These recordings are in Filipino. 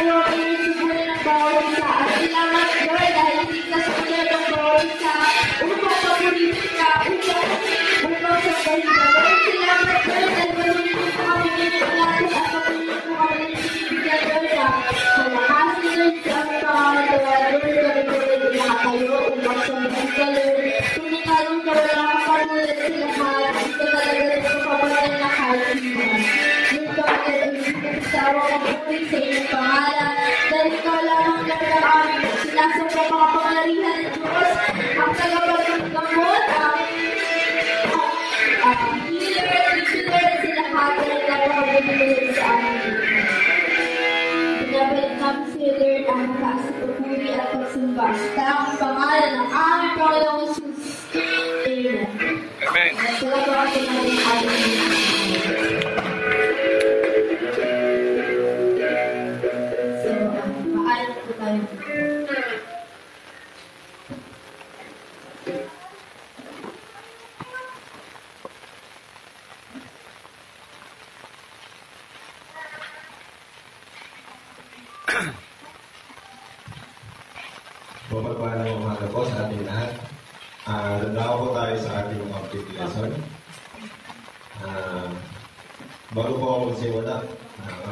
po ang inisubulan ng bawat isa. At salamat, Lord, dahil iligtas mo na ng bawat isa upang papuritin ka, upang sabahin ka. Lord, salamat, Lord, dahil marunong po kami ninilalatin at papuritin po kami ninilibigyan, Lord, sa lakasin, Lord, sa aming pangangalawa, Lord, kami po rin nakatayo upang sabahin ka, Lord. Tumitalong ka, wala kang panulat sa lahat. Ito talaga rin sa pamatay na kahit sino. Yung pagkakalimutan sa awa ng puri sa iyong pangalan. Dahil ikaw lamang Lord ang aming sinasamba mga pangyarihan ng Diyos, ang tagapaggamot, ang healer at revealer sa lahat na napakabunod sa amin. Binabalik namin sa iyo, Lord, ang mataas sa pagpuri at pagsumba. Sa tamang pangalan ng aming Panginoong Jesus. Amen. Amen. Salamat ako na rin amin. Mapagpalang umaga po sa ating lahat. Nandako po tayo sa ating object lesson. Bago po ako magsimula,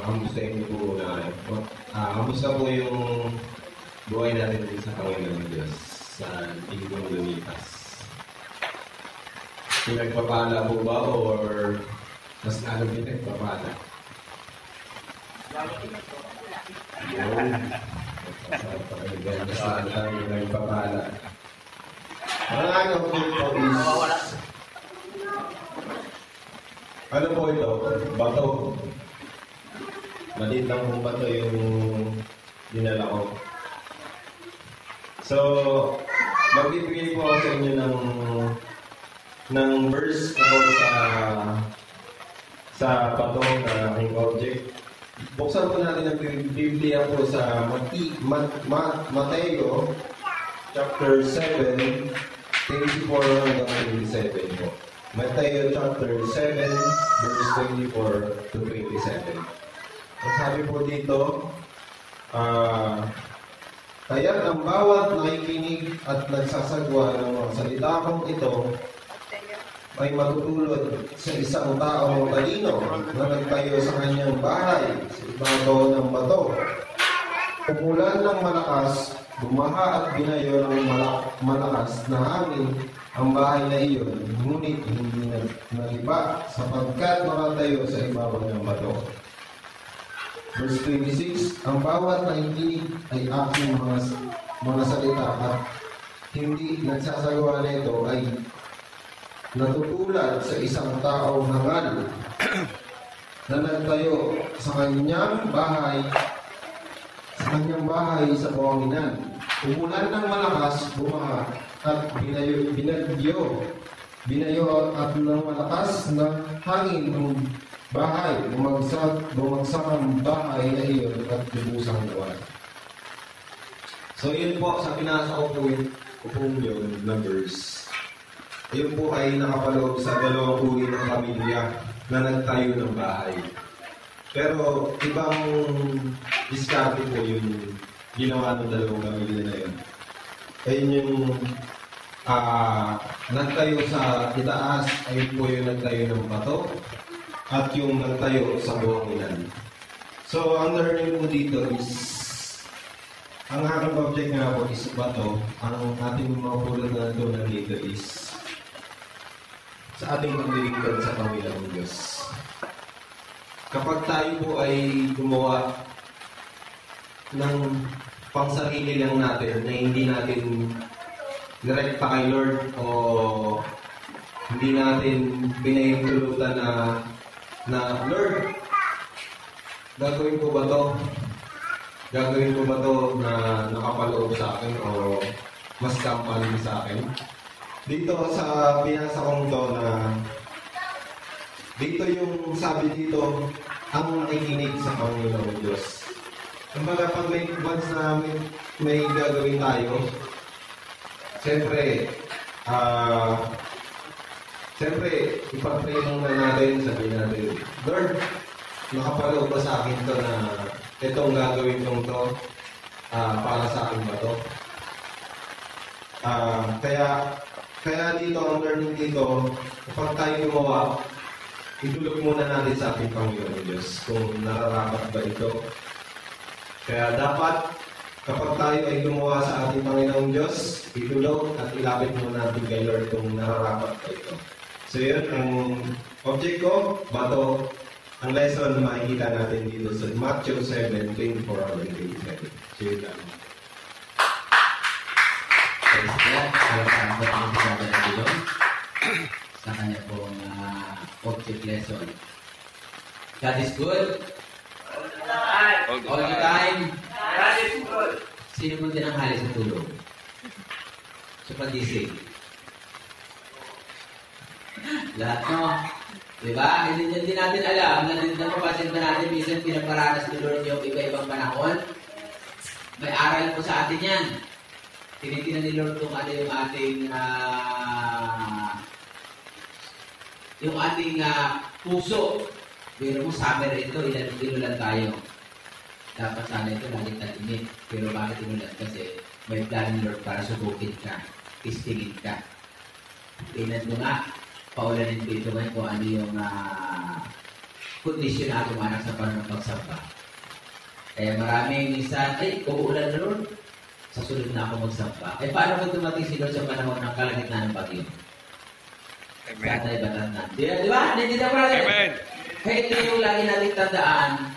kamustahin niyo po na kamusta po yung buhay natin din sa Panginoon ng Diyos sa linggong lumipas. Pinagpapala po ba or mas lalong pinagpapala? Saan tayo nagpapala? Ano po ito is... Ano po ito? Bato. Maliit lang pong bato yung dinala ko. So, magbibigay po ako sa inyo ng verse about sa bato na aking object. Buksan po natin ang Biblia po sa Mateo chapter 7, 24 hanggang 27 po. Mateo chapter 7, verse 24 to 27. Ang sabi po dito, kaya't ang bawat nakikinig at nagsasagwa ng mga salita kong ito ay matutulad sa isang taong talino na nagtayo sa kanyang bahay sa ibabaw ng bato. Umulan ng malakas, bumaha at binayo ng malakas na hangin ang bahay na iyon, ngunit hindi naliba sapagkat nakatayo sa ibabaw ng bato. Verse 26, ang bawat nakikinig ay aking mga salita at hindi nagsasagawa nito ay natutulad sa isang taong hangal na nagtayo sa kanyang bahay sa buwanginan. Umulan ng malakas, bumaha at binayo at ng malakas na hangin ang bahay, bumagsak ang bahay na iyon at lubusang gawa. So yun po, sa pinasa ko po yun na verse. Yun po ay nakapaloob sa dalawang uri ng pamilya na nagtayo ng bahay. Pero ibang diskarte po yung ginawa ng dalawang pamilya na yun. Ayun yung nagtayo sa itaas, ayun po yung nagtayo ng bato at yung nagtayo sa buwanginan. So, ang learning po dito is ang aking object nga po is bato. Ang ating mga pulot na ito dito is sa ating paglilingkod sa Panginoong Diyos. Kapag tayo po ay gumawa ng pangsarili lang natin na hindi natin direkta kay Lord o hindi natin pinahintulutan na Lord, gagawin ko ba to? Gagawin ko ba to na nakapaloob sa akin o mas kampanya sa akin? Dito sa pinasa kong to na dito yung sabi dito, ang nakikinig sa Panginoong Diyos. Kumbaga pag once na may gagawin tayo, siyempre ipag-pray muna natin, sabihin natin, Lord, nakapaloob ba sa akin to na itong gagawin kong to, para sa akin ba to? Kaya dito, ang learning dito, kapag tayo gumawa, idulog muna natin sa ating Panginoon Diyos kung nararapat ba ito. Kaya dapat, kapag tayo ay gumawa sa ating Panginoong Diyos, idulog at ilapit muna natin kay Lord kung nararapat ba ito. So yun, ang object ko, bato, ang lesson na makikita natin dito sa Matthew 7:24-27. So yun lang. Praise God. Salamat ang sabi ng Diyos sa kanya pong object lesson. God is good. All the time. God is good. Sino mo tinanghali sa tulog? Sa pag-isip. Lahat, no? Diba? Hindi natin alam. Napapansin ba natin, minsan pinaparanas ni Lord yung iba-ibang panahon? May aral po sa atin yan. Tinitingnan ni Lord kung ano yung ating puso. Pero mo summer ito, inulan tayo. Dapat sana ito laging tag-init. Pero bakit inulan? Kasi may plan ni Lord para subukin ka. Tistingin ka. Tingnan mo nga, paulanin ko ito ngayon kung ano yung kondisyon na ating anak sa panahon ng pagsamba. Kaya maraming minsan, uulan na Lord. Sa sunod na ako magsamba. Paano kung dumating si Lord sa panahon ng kalagitnaan ng bagyo? Amen. Sana ay batatan. Di ba? Nandito pa rin. Amen. Kaya ito yung lagi natin tandaan,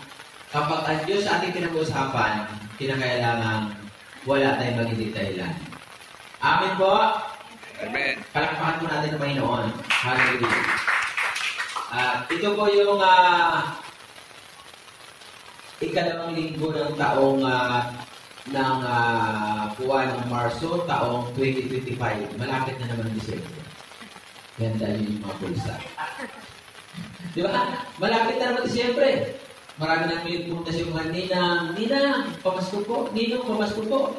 kapag ang Diyos sa ating pinag-uusapan, kinakailangan wala tayong magiging dahilan. Amen po? Amen. Palakpakan po natin ang Panginoon. Hallelujah. Ito po yung ikalawang linggo ng taong ng buwan ng Marso, taong 2025. Malapit na naman ang December. Ganda yun yung mga pulsa. Di ba? Malapit na naman December. Marami nang may pumuntas yung mga Ninang, pamasko po. Ninong, pamasko po.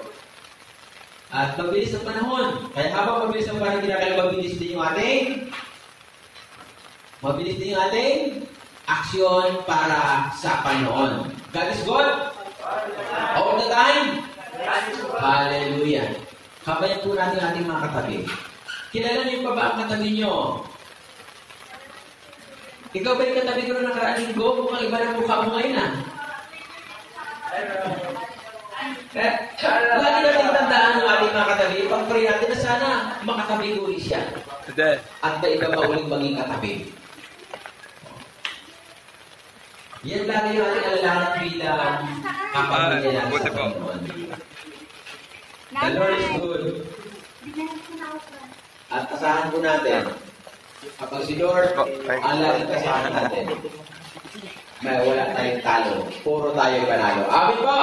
At mabilis ang panahon. Kaya habang mabilis ang panahon, mabilis din yung ating aksyon para sa Panginoon. God is good. All the time. Hallelujah. Kabayan po natin ating mga katabi. Kilala niyo pa ba ang katabi niyo? Ikaw ba yung katabi ko na nakaraan linggo? Mukhang iba na mukha mo ngayon Lagi natin tandaan ng ating mga katabi. Pag-pray natin na sana makatabi ko ulit siya. At ba iba pa ulit maging katabi? Yan lagi yung ating alalahanan bilang kapamilya natin sa Panginoon. The Lord is good. At asahan po natin, kapag si Lord ang laging kasama natin, may wala tayong talo. Puro tayo panalo. Amin po!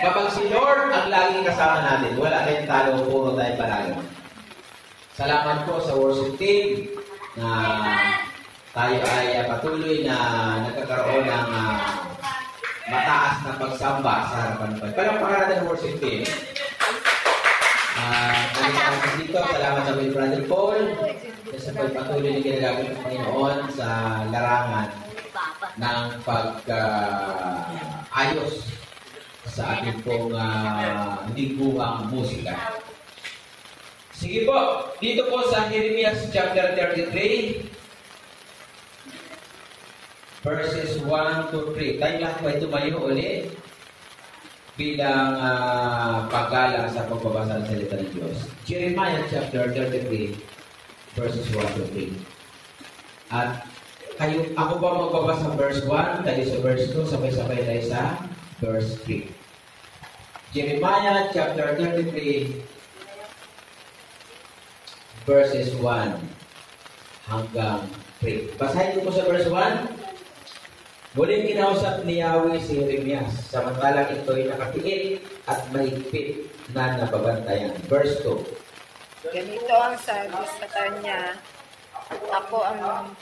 Kapag si Lord ang laging kasama natin, wala tayong talo. Puro tayo panalo. Salamat po sa worship team na tayo ay patuloy na nagkakaroon ng mataas na pagsamba sa harapan ko. Palakpakan natin ang worship team. Salamat sa mga Brother Paul sa pagpatuloy na ginagamit ng Panginoon sa larangan ng pag-ayos sa ating pong lingguhang musika. Sige po, dito po sa Jeremiah chapter 33, verses 1 to 3. Tayo lahat po ay tumayo ulit bilang paggalang sa pagbabasa ng salita ng Diyos. Jeremiah chapter 33, verses 1 to 3. At ako ba magbabasa sa verse 1, kayo sa verse 2, sabay-sabay tayo sa verse 3. Jeremiah chapter 33, verses 1 hanggang 3. Basahin ko po sa verse 1. Muling kinausap ni Yahweh si Jeremias, samantalang ito'y nakatiit at mahigpit na nababantayan. Verse 2. Ganito ang sabi sa kanya, ako ang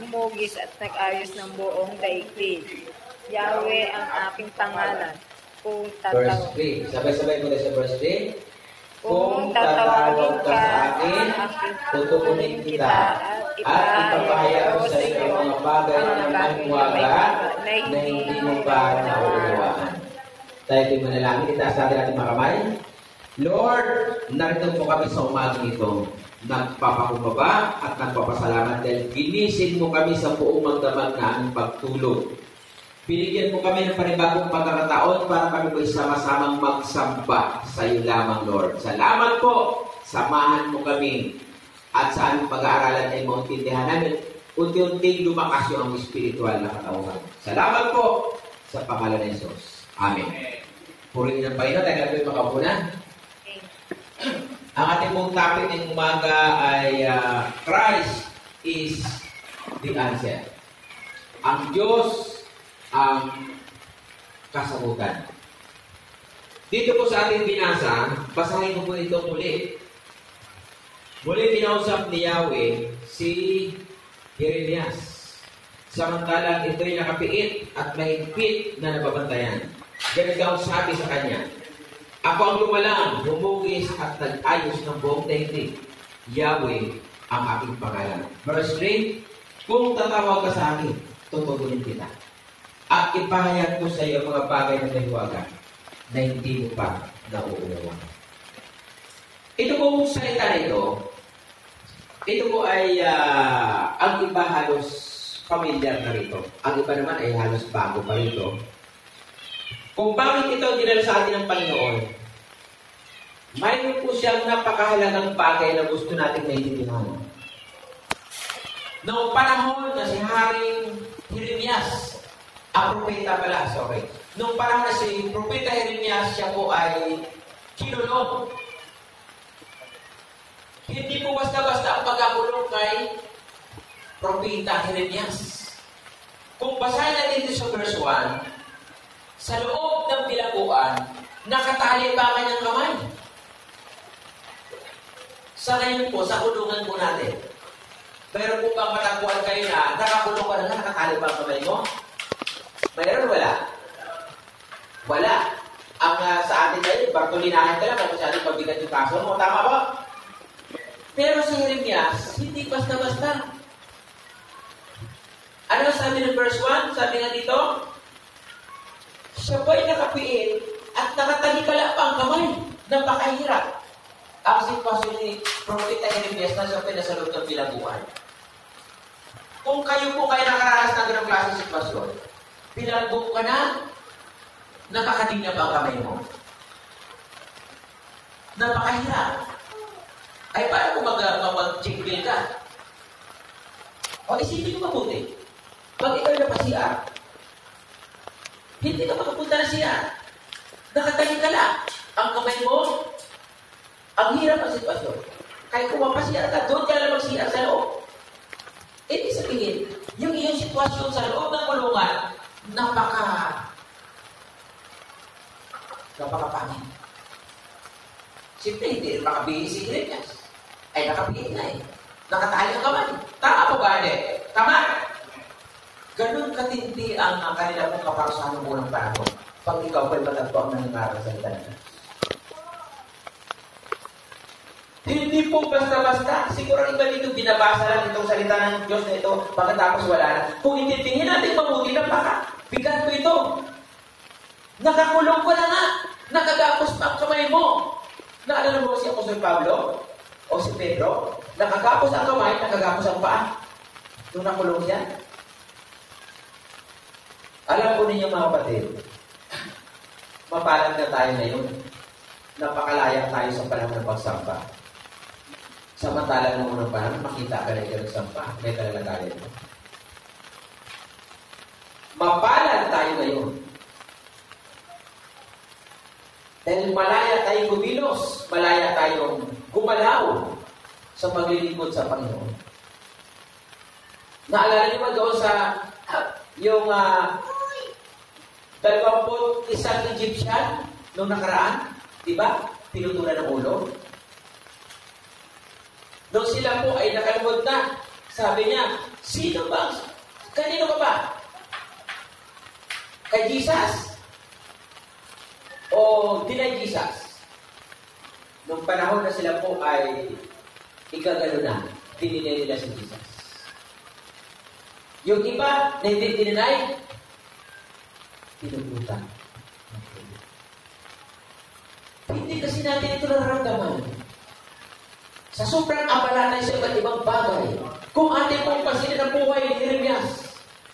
umugis at nag-ayos ng buong daigdig. Yahweh ang aking pangalan. Kung Verse 3. Sabay-sabay ko sa verse 3. Kung tatawagin ka sa akin, tutukunin kita ipahayag ko sa iyo ang mga bagay na maniwaga na hindi mo pa nauunawaan. Tayo ito'y manalangin. Itaas natin ating mga kamay. Lord, narito po kami sa umagang ito. Nagpapakumbaba at nagpapasalamat dahil ginising mo kami sa buong magdamag na aming pagtulog. Binigyan mo kami ng panibagong pagkakataon para kami po sama-samang magsamba sa iyo lamang, Lord. Salamat po. Samahan mo kami at sa aming pag-aaralan ay maintindihan namin unti-unting lumakas yung ang spiritual na katauhan. Salamat po sa pangalan ng Jesus. Amen. Purihin ng Panginoon. Tayo natin makapuna. Ang ating pong topic ng umaga ay Christ is the answer. Ang Diyos ang kasagutan. Dito po sa ating binasa, basahin ko po ito muli. Muli kinausap ni Yahweh si Jeremias. Samantalang ito'y nakapiit at mahigpit na nababantayan. Ganito ang sabi sa kanya, ako ang lumalang, humugis at nag-ayos ng buong daigdig. Yahweh ang aking pangalan. Verse 3, kung tatawag ka sa akin, tutugunin kita. At ipahayag ko sa iyo mga bagay na nahiwaga na hindi mo pa nauunawa. Ito pong salita nito, ito po ay ang iba halos familiar na rito. Ang iba naman ay halos bago pa rito. Kung bakit ito dinala sa atin ng Panginoon, mayroon po siyang napakahalagang bagay na gusto natin naiintindihan. Noong panahon na si Haring Jeremias, propeta pala, sorry. Noong panahon na si Propeta Jeremias, siya po ay kinulong. Hindi po basta-basta ang pagkakulong kay Propeta Jeremias. Kung basahin natin dito sa verse 1, sa loob ng bilangguan, nakatali pa ang kanyang kamay. Sa ngayon po, sa kulungan po natin, mayroon po bang matagpuan kayo na nakakulong ka na nakatali pa ang kamay mo? Mayroon wala? Wala. Ang sa atin ngayon, bartolinahan ka lang, kaya masyadong pabigat yung kaso mo. Tama ba? Pero sa Jeremias, hindi basta-basta. Ano sabi ng verse 1? Sabi nga dito, siya ba'y nakapiit at nakatalikala pa ang kamay. Napakahirap. Ang sitwasyon ni Propeta Jeremias na siya pinasalot ng bilangguan. Kung kayo po kayo nakaranas ng ganang klase ng sitwasyon, bilanggo ka na, nakakatingna pa ang kamay mo. Napakahirap. Ay, paano kung mag-check bill ka? O isipin mo mabuti. Pag ikaw na pa-CR, hindi ka makapunta na CR. Nakataling ka lang. Ang kamay mo, ang hirap ang sitwasyon. Kaya kung mapasiyar ka, doon ka lang mag-CR sa loob. Ibig sabihin, yung iyong sitwasyon sa loob ng kulungan, napakapangit. Siyempre, hindi makabihis si Jeremias. Ay, nakabihis na eh. Nakatali ang kamay. Tama po ba, Ade? Tama? Ganun katindi ang kanila pong kaparusahan ng unang panahon. Pag ikaw pa'y matagpo ang nangyari sa salita nila. Hindi po basta-basta. Siguro ang iba dito, binabasa lang itong salita ng Diyos na ito, pagkatapos wala na. Kung itintingin natin mabuti na bigat ko ito. Nakakulong ko na nga. Nakagapos pa ang kamay mo. Naalala mo si Apostol Pablo? O si Pedro? Nakagapos ang kamay, nakagapos ang paa. Nung nakulong siya. Alam po ninyo mga kapatid, mapalad na tayo ngayon. Napakalaya tayo sa panahon ng pagsamba. Samantalang nung unang panahon, makita ka na ikaw nagsampa. May talaga tayo. Mapalad tayo ngayon. Dahil malaya tayong kumilos, malaya tayong gumalaw sa paglilingkod sa Panginoon. Naalala niyo ba doon sa yung 21 Egyptian noong nakaraan? Diba? Pinutulan ng ulo. Noong sila po ay nakalugod na, sabi niya, sino ba? Kanino ka ba? Kay Jesus? O deny Jesus? Noong panahon na sila po ay ikagano na, dininay nila si Jesus. Yung iba, na hindi dininay, pinuputan. Hindi kasi natin ito nararamdaman. Sa sobrang abala tayo sa iba't ibang bagay, kung ating pong pasilin ang buhay ni Jeremias,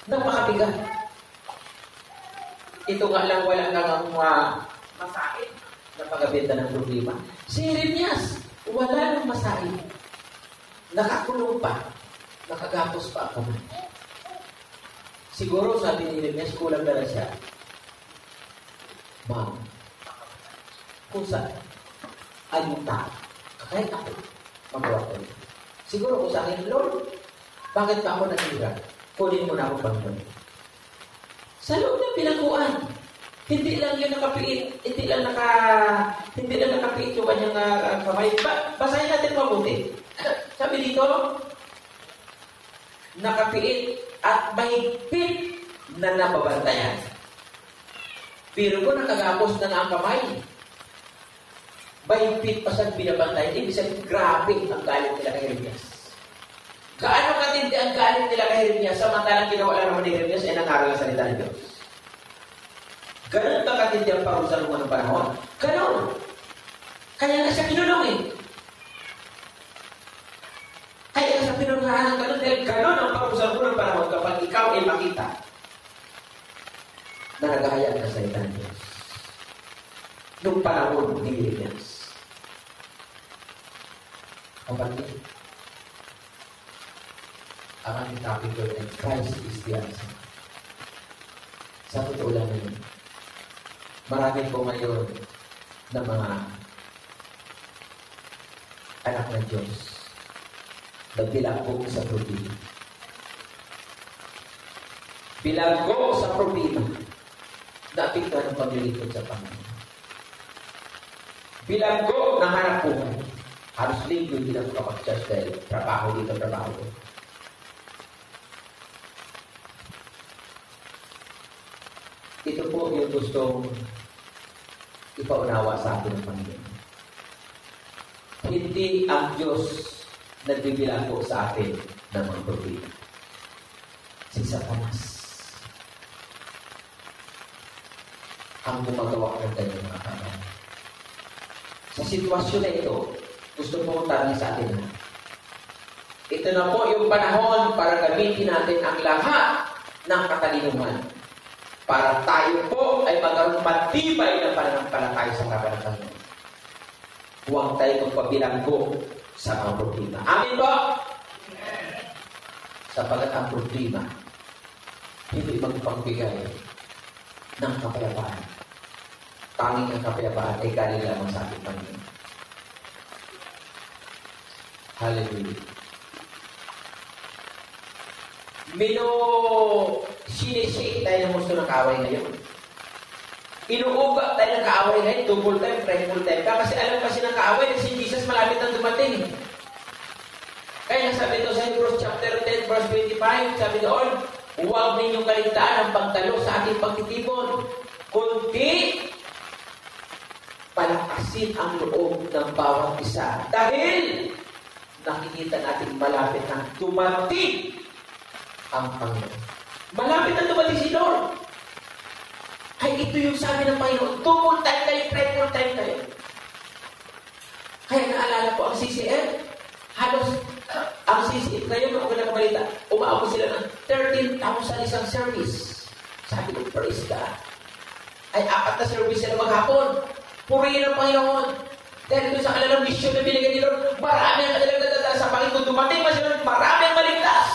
napakabigat. Ito nga lang wala nang masain na pagabita ng problema. Si Jeremias, wala nang masain. Nakakulong pa. Nakagapos pa ako. Siguro sabi ni Jeremias, kulang na siya. Ma'am, kung saan ayun ta, kahit ako, magawa ko. Siguro kung sa akin, Lord, bakit pa ako natira? Kunin mo na ako Panginoon. Sa loob ng pinangkuan, hindi lang yun nakapiit, hindi lang nakapiit yung kanyang kamay. Basahin natin mabuti. Sabi dito, nakapiit at mahigpit na nababantayan. Pero kung nakagapos na ang kamay, mahigpit pa siyang binabantayan. Ibig sabihin, grabe ang galit nila kay Jeremias. Gaano katindi ang galit nila kay Jeremias, samantalang ginawa lang naman ni Jeremias ay nangaral ang salita ni Diyos. Ganon ba katindi ang parusa ng mga panahon? Ganon. Kaya nga siya kinulong eh. Kaya nga siya pinungahan ng ganon dahil ganon ang parusa ng panahon kapag ikaw ay makita na nagahaya ang salita ni Diyos. Nung panahon ni Jeremias. Kapatid, ang aming topic ko ay Christ is the answer. Sa totoo lang yun, marami po ngayon na mga anak ng Diyos na bilanggo sa problema. Bilanggo sa problema na apektuhan ng paglilingkod sa Panginoon. Bilanggo ng hanap buhay. Halos linggo hindi lang kapag-church dahil trabaho dito, trabaho dito. Ito po yung gustong ipaunawa sa atin ng Panginoon. Hindi ang Diyos nagbibilanggo sa atin ng mga problema. Si Satanas ang gumagawa ng kanyang mga kamay. Sa sitwasyon na ito, gusto mo tanong sa atin na, ito na po yung panahon para gamitin natin ang lahat ng katalinuhan para tayo po ay magkaroon matibay ng pananampalataya sa kaban ng Panginoon. Huwag tayo magpabilanggo sa mga problema. Amin po? Sapagat ang problema hindi magpagbigay ng kapayapaan. Tanging ang kapayapaan ay galing lamang sa ating Panginoon. Hallelujah. Sinishake tayo ng gusto ng kaaway ngayon. Inuuga tayo ng kaaway ngayon, double time, triple time. Kasi alam kasi ng kaaway na si Jesus malapit nang dumating. Kaya sabi ito sa Hebrews chapter 10 verse 25, sabi doon, huwag ninyong kaligtaan ang pagtalo sa ating pagtitipon, kundi palakasin ang loob ng bawat isa. Dahil nakikita natin malapit na dumating ang Panginoon. Malapit na dumating si Lord. Ay, ito yung sabi ng Panginoon. Double time tayo, triple time tayo. Kaya naalala ko ang CCM. Halos, ang CCM, ngayon ako nakabalita, umaabot sila ng 13,000 isang service. Sabi ko, praise God. Ay, 4 na service sila maghapon. Purihin ang Panginoon. Dahil doon sa kanilang mission na binigay ni Lord, marami ang kanilang dadaan sa Panginoon. Dumating pa sila, marami ang maligtas.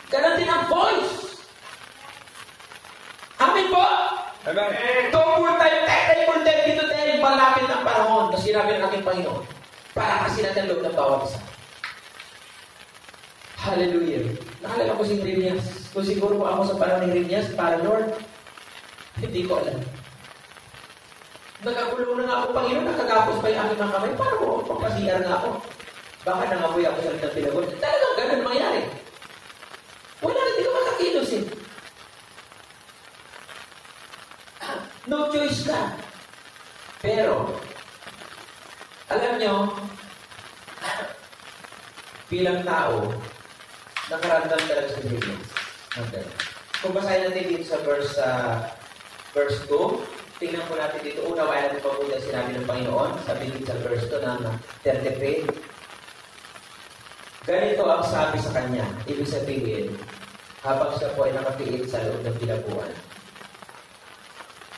Ganon din ang voice. Amin po? Amen. Double time, triple time, dito tayo malapit ang panahon na sinabi ng aking Panginoon para kasi natin loob ng bawat isa. Hallelujah. Nakalala ko si Jeremias. Kung siguro po ako sa panahon ni Jeremias, para Lord, hindi ko alam. Nagkakulong na nga ako, Panginoon, nakagapos pa yung aking mga kamay. Paano ko? Papasiyar nga ako. Baka nangamoy ako sa litang pinagod. Talagang ganun mangyari. Wala, hindi ka makakilos eh. No choice ka. Pero, alam nyo, bilang tao, nakaramdam talaga sa Jeremias. Okay. Kung basahin natin dito sa verse 2, tingnan po natin dito, unawain natin pa po yung sinabi ng Panginoon, sabi dito sa verse 2 ng 33. Ganito ang sabi sa kanya, ibig sabihin, habang siya po ay nakatiit sa loob ng pinabuhan.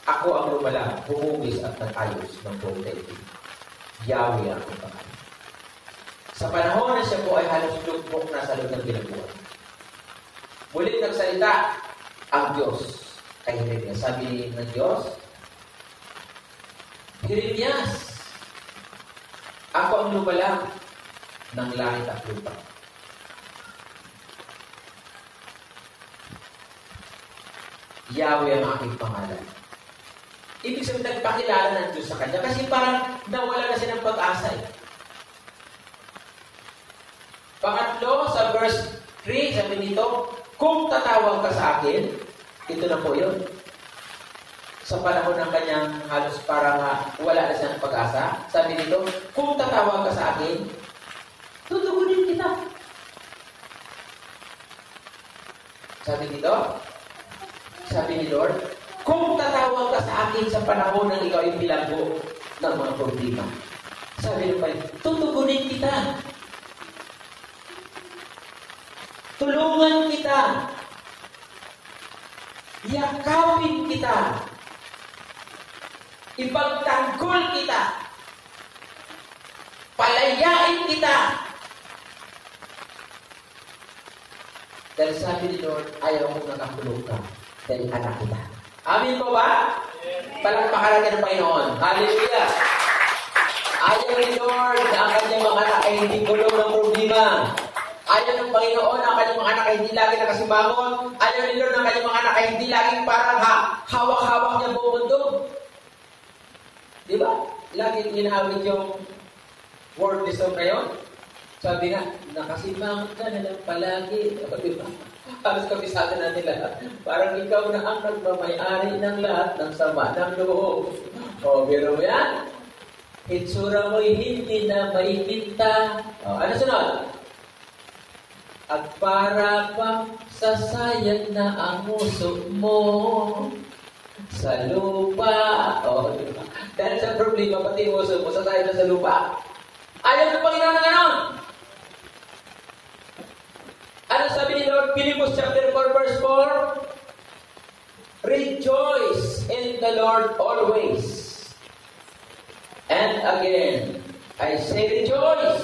Ako ang lumala, humugis at nag-ayos ng buong daigdig. Yahweh ang pangalan. Sa panahon na siya po ay halos lugmok na sa loob ng pinabuhan. Muling nagsalita ang Diyos kay Jeremias. Sabi ng Diyos, Jeremias, ako ang lumala ng langit at lupa. Yahweh ang aking pangalan. Ibig sabihin, nagpakilala ng Diyos sa kanya kasi parang nawala na siya ng pag-asa eh. Pangatlo, sa verse 3, sabi nito, kung tatawag ka sa akin, ito na po yun. Sa panahon ng kanyang halos parang wala na siya ng pag-asa, sabi nito, kung tatawag ka sa akin, tutugunin kita. Sabi nito, sabi ni Lord, kung tatawag ka sa akin sa panahon ng ikaw ay bilanggo ng mga problema, sabi nito, tutugunin kita. Tulungan kita. Yakapin kita. Ipagtanggol kita. Palayain kita. Dahil sabi ni Lord, ayaw mong nakakulong ka dahil anak kita. Amin po ba? Palakpakan natin ng Panginoon. Hallelujah! Ayaw ni Lord na ang kanyang mga anak ay hindi kulong ng problema. Ayaw ng Panginoon ang kanyang mga anak ay hindi lagi nakasibangon. Ayaw ni Lord ang kanyang mga anak ay hindi laging parang hawak-hawak niya buong mundo. Di ba? Lagi ginahawit yung wordism ngayon. Sabi nga, nakasibangon ka na lang palagi. Di ba? Halos kabisado natin lahat. Parang ikaw na ang nagmamayari ng lahat ng sama ng loob. O, biro mo yan? Itsura mo'y hindi na maipinta. O, ano sunod? At para pang sasayang na ang uso mo sa lupa. O, diba? Dahil sa problema, pati yung uso mo, sasayang na sa lupa. Ayaw ng Panginoon na ganon. Ano sabi ni Lord? Philippians chapter 4, verse 4. Rejoice in the Lord always. And again, I say rejoice.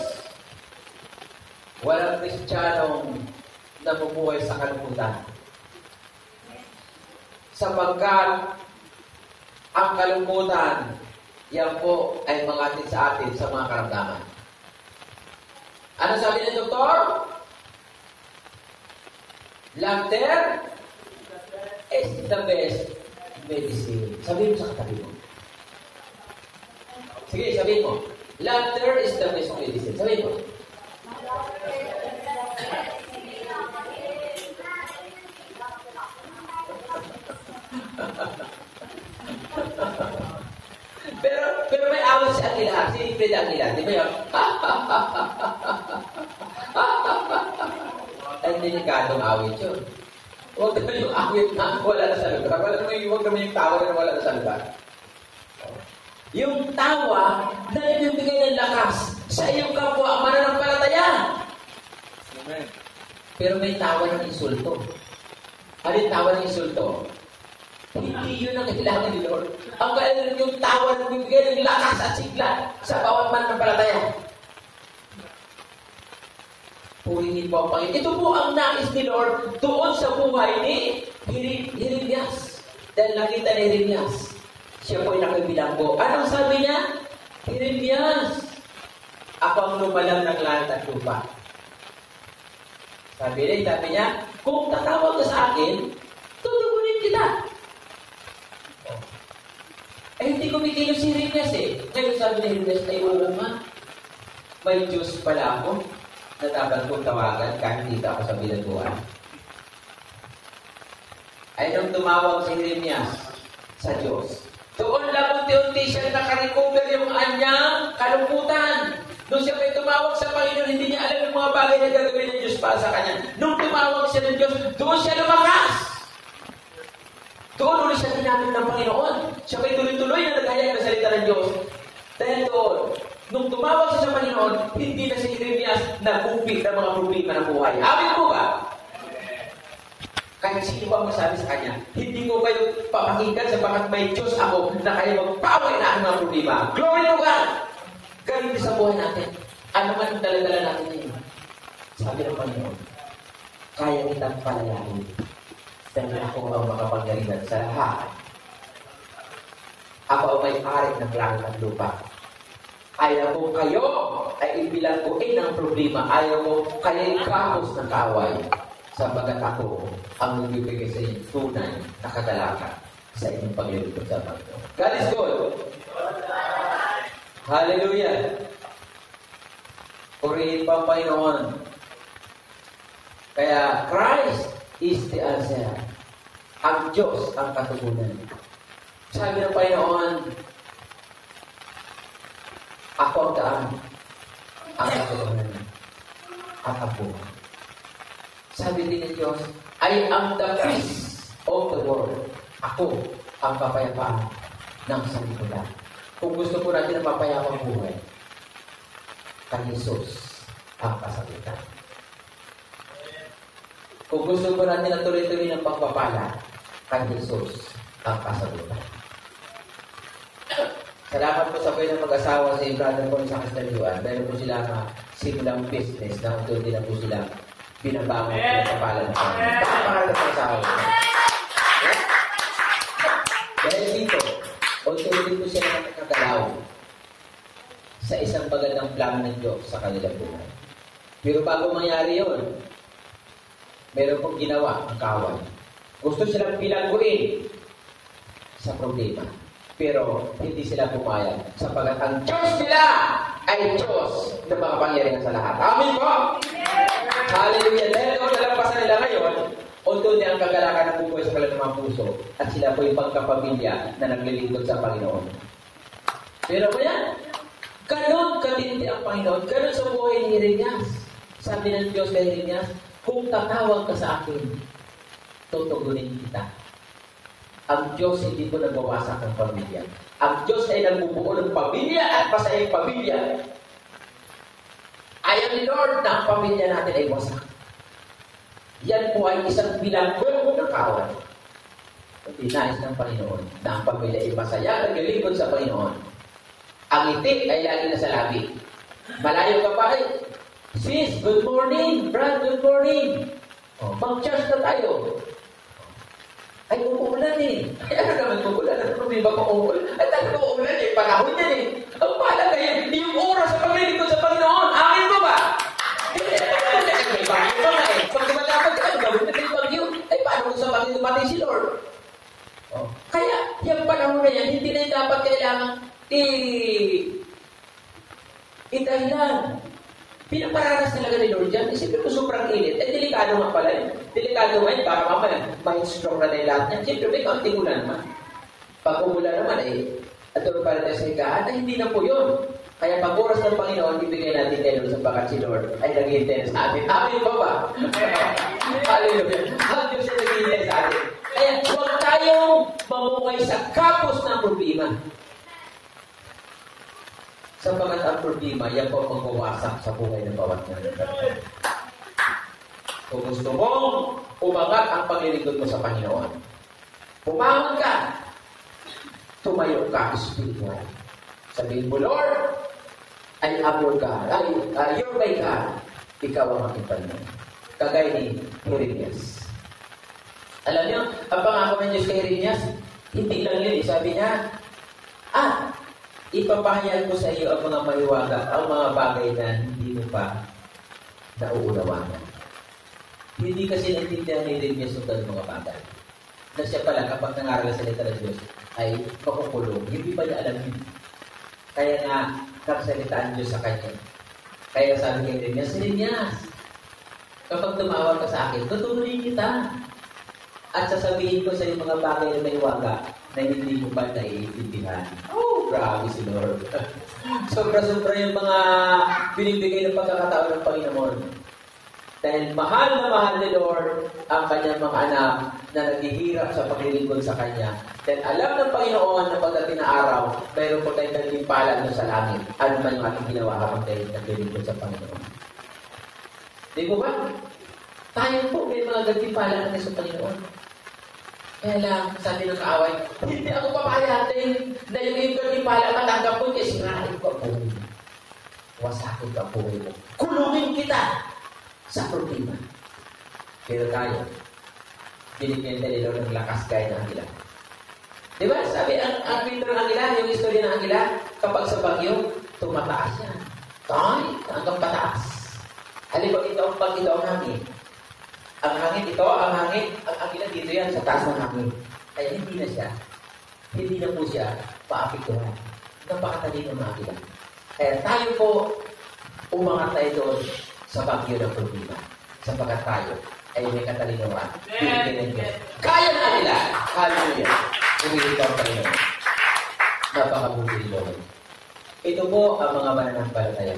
Walang Kristiyanong nabubuhay sa kalungkutan. Sapagkat ang kalungkutan, yan po ay mangatid sa atin sa mga karamdaman. Ano sabi ng doktor? Laughter is the best medicine. Sabihin mo sa katabi mo. Sige, sabihin mo. Laughter is the best medicine. Sabihin mo. pero may awas si Aquila. Si Fred Aquila. Di ba yun? Ay, delikadong awit yun. Huwag naman yung awit na wala na sa lugar. Huwag naman yung tawa na wala na sa lugar. Yung tawa na ibibigay ng lakas sa iyong kapwa mananampalataya. Amen. Pero may tawa ng insulto. Ano yung tawa ng insulto? Hindi yun ang kailangan ni Lord. Ang kailangan yung tawa na ibibigay ng lakas at sigla sa bawat mananampalataya. Purihin po ang Panginoon. Ito po ang nais ni Lord doon sa buhay ni Jeremias. Dahil nakita ni Jeremias, siya po ay nakabilanggo. Anong sabi niya? Jeremias, ako ang lumalang ng langit at lupa. Sabi niya, kung tatawag ka sa akin, tutugunin kita. Hindi kumikilos si Jeremias eh. Ngayon sabi ni Jeremias, ay oo nga, may Diyos pala ako na dapat kong tawagan kahit dito ako sa bilangguan. Ay nung tumawag si Jeremias sa Diyos, doon lang unti-unti siya nakarecover yung anyang kalungkutan. Nung siya may tumawag sa Panginoon, hindi niya alam yung mga bagay na gagawin ng Diyos para sa kanya. Nung tumawag siya ng Diyos, doon siya lumakas. Doon ulit siya ginamit ng Panginoon. Siya may tuloy-tuloy na naghayag ng salita ng Diyos. Dahil doon, nung tumawag siya sa Panginoon, hindi na si Jeremias nagupit ng mga problema ng buhay. Amin po ba? Kahit sino ba masabi sa kanya, hindi ko kayo papakinggan sapagat may Diyos ako na kayo magpaway na ang mga problema. Glory to God! Ganun din sa buhay natin. Ano man ang dala-dala natin ngayon? Sabi ng Panginoon, kaya kitang palayain dahil ako ang makapangyarihan sa lahat. Ako ang may-ari ng langit at lupa. Ayaw ko kayo ay ibilangguin ng problema. Ayaw ko kayo ikapos ng kaaway. Sabagat ako ang nagbibigay sa inyong tunay na kagalakan sa inyong paglilingkod sa Panginoon. God is good. Hallelujah. Purihin pa ang Panginoon. Kaya Christ is the answer. Ang Diyos ang katugunan. Sabi ng Panginoon, ako ang daan, ang katugunan, at ang buhay. Sabi din ng Diyos, I am the peace of the world. Ako ang kapayapaan ng sanlibutan. Kung gusto po natin ang mapayapang buhay, kay Jesus ang kasagutan. Kung gusto po natin ang tuloy-tuloy ng pagpapala, kay Jesus ang kasagutan. Salamat po sa kayo ng mag-asawa si brother ko sa Castelluan. Meron po sila simulang business na doon din na po sila binabangon ng kapalan ng Panginoon. Pakapalan ng asawa. Dahil dito, ulit po sila nakakagalaw sa isang magandang plano ng Diyos sa kanilang buhay. Pero bago mangyari yun, meron pong ginawa ang kawan. Gusto silang bilangguin sa problema. Pero hindi sila pumayag sapagat ang Diyos nila ay Diyos na makapangyarihan sa lahat. Amin po! Hallelujah! Dahil kung nalampasan nila ngayon, although niya ang kagalakan ng buhay sa kanilang mga puso at sila po yung pagkapamilya na naglilingkod sa Panginoon. Pero kaya, ganon katindi ang Panginoon, ganon sa buhay ni Jeremias. Sabi ng Diyos kay Jeremias, kung tatawag ka sa akin, tutugunin kita. Ang Diyos hindi po nagbawasak ng pamilya. Ang Diyos ay nagbubuo ng pamilya at masayang pamilya. Ayaw ni Lord na ang pamilya natin ay wasak. Yan po ay isang bilanggo ng kawan. Hindi nais ng Panginoon na ang pamilya ay masaya at naglilingkod sa Panginoon. Ang ngiti ay lagi na sa labi. Malayo ka pa ay, sis, good morning. Brad, good morning. Mag-church na tayo. Ay, umuulan eh. Ay, ano naman umuulan? Ano problema kung umuulan? Ay, talaga umuulan eh. Panahon yan eh. Ang mahalaga yan, yung oras sa paglilingkod sa Panginoon. Amin mo ba? May bagyo pa nga eh. Pag dumatapag ka, gawin na kayo bagyo. Ay, paano kung sa bagyo dumating si Lord? Kaya, yung panahon na yan, hindi na yung dapat kailangan itahilan. Pinaparanas talaga ni Lord dyan. Isipin ko sobrang init. Eh, delikado nga pala yun. Delikado nga yun. Baka mamaya, may stroke na yung lahat niya. Siyempre, may kaunting ulan naman. Pag umulan naman, at doon para tayo sa higaan, ay hindi na po yun. Kaya pag oras ng Panginoon, ibigay natin kay Lord sapagat si Lord ay naghihintay na sa atin. Amin ba ba? Hallelujah. Ang Diyos ay naghihintay sa atin. Kaya huwag tayong mamungay sa kapos ng problema. Sapagat ang problema, yan po ang magwawasak sa buhay ng bawat nangyayari. Kung gusto mong umangat ang paglilingkod mo sa Panginoon, pumangon ka, tumayo ka spiritual. Sabihin mo, Lord, I am your God. You're my God. Ikaw ang aking Panginoon. Kagaya ni Jeremias. Alam niyo, ang pangako ng Diyos kay Jeremias, hindi lang yun. Sabi niya, ipapahayag ko sa iyo ang mga maliwaga, ang mga bagay na hindi mo pa nauunawanan. Hindi kasi naintindihan ni Jeremias ng mga bagay. Na siya pala, kapag nangaral sa salita ng Diyos, ay makukulong. Hindi pa niya alam yun. Kaya nga, nagsalitaan Diyos sa kanya. Kaya sabi kay Jeremias, kapag tumawag ka sa akin, tutuloy kita. At sasabihin ko sa iyo mga bagay na maliwaga na hindi mo pa naiintindihan. Grabe si Lord. Sobra-sobra yung mga binibigay ng pagkakataon ng Panginoon. Dahil mahal na mahal ni Lord ang kanyang mga anak na naghihirap sa paglilingkod sa Kanya. Dahil alam ng Panginoon na pagdating na araw, mayroon po tayong nagtimpala doon sa langit. Ano man yung ating ginawa habang tayo naglilingkod sa Panginoon. Di po ba? Tayo po may mga nagtimpala natin sa Panginoon. Kaya lang, sabi ng kaaway, hindi ako papayatin dahil yung nagtimpala matanggap ko, kasi sirain ko ang buhay mo. Wasakin ko ang buhay mo. Kulungin kita sa problema. Pero tayo, binigyan tayo ng lakas gaya ng Angela. Diba? Sabi, ang pinto ng Angela, yung istorya ng Angela, kapag sa bagyo, tumataas yan. Hanggang pataas. Halimbawa, ito ang pag ito ang hangin. Ang hangin, ito, ang hangin, ang Angela dito yan, sa taas ng hangin. Kaya hindi na siya. Hindi na po siya paapektuhan. Napakatalino ng Angela. Kaya tayo po, umangat tayo doon sa bagyo ng problema. Sapagkat tayo ay may katalinoan. Kaya na nila! Hallelujah! Umilito ang Panginoon. Napakabuti nito. Ito po ang mga mananampalataya.